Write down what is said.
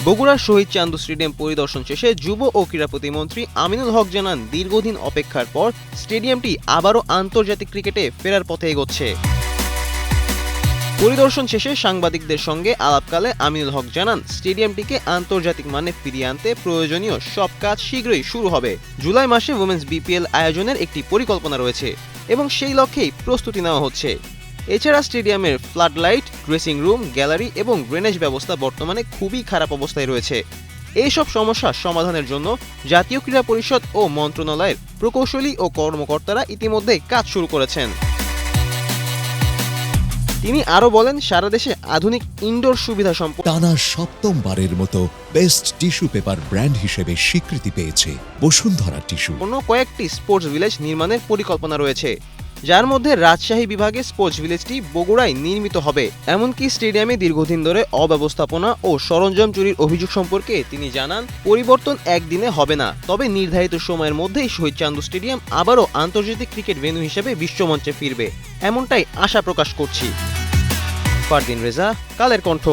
বগুড়ার শহীদ চান্দু স্টেডিয়াম পরিদর্শন শেষে যুব ও ক্রীড়া প্রতিমন্ত্রী আমিনুল হক জানান, দীর্ঘদিন অপেক্ষার পর স্টেডিয়ামটি আবারও আন্তর্জাতিক ক্রিকেটে ফেরার পথে এগোচ্ছে। পরিদর্শন শেষে সাংবাদিকদের সঙ্গে আলাপকালে আমিনুল হক জানান, স্টেডিয়ামটিকে আন্তর্জাতিক মানে ফিরিয়ে আনতে প্রয়োজনীয় সব কাজ শীঘ্রই শুরু হবে। জুলাই মাসে উইমেন্স বিপিএল আয়োজনের একটি পরিকল্পনা রয়েছে এবং সেই লক্ষ্যেই প্রস্তুতি নেওয়া হচ্ছে। এছাড়া স্টেডিয়ামের flood light, dressing room, gallery এবং ড্রেনেজ ব্যবস্থা বর্তমানে খুবই খারাপ অবস্থায় রয়েছে। এইসব সমস্যা সমাধানের জন্য জাতীয় ক্রীড়া পরিষদ ও মন্ত্রণালয়ের প্রকৌশলী ও কর্মকর্তারা ইতিমধ্যে কাজ শুরু করেছেন। তিনি আরও বলেন, সারা দেশে আধুনিক ইনডোর সুবিধা সম্পন্ন টানা সপ্তমবারের মতো বেস্ট টিস্যু পেপার ব্র্যান্ড হিসেবে স্বীকৃতি পেয়েছে বসুন্ধরা টিস্যু। কয়েকটি স্পোর্টস ভিলেজ নির্মাণের পরিকল্পনা রয়েছে, যার মধ্যে রাজশাহী বিভাগে স্পোর্টস ভিলেজটি বগুড়ায় নির্মিত হবে। এমনকি স্টেডিয়ামে দীর্ঘদিন ধরে অব্যবস্থাপনা ও সরঞ্জাম চুরির অভিযোগ সম্পর্কে তিনি জানান, পরিবর্তন একদিনে হবে না, তবে নির্ধারিত সময়ের মধ্যেই শহীদ চান্দু স্টেডিয়াম আবারও আন্তর্জাতিক ক্রিকেট ভেন্যু হিসেবে বিশ্বমঞ্চে ফিরবে, এমনটাই আশা প্রকাশ করছি। ফারদিন রেজা, কালের কণ্ঠ।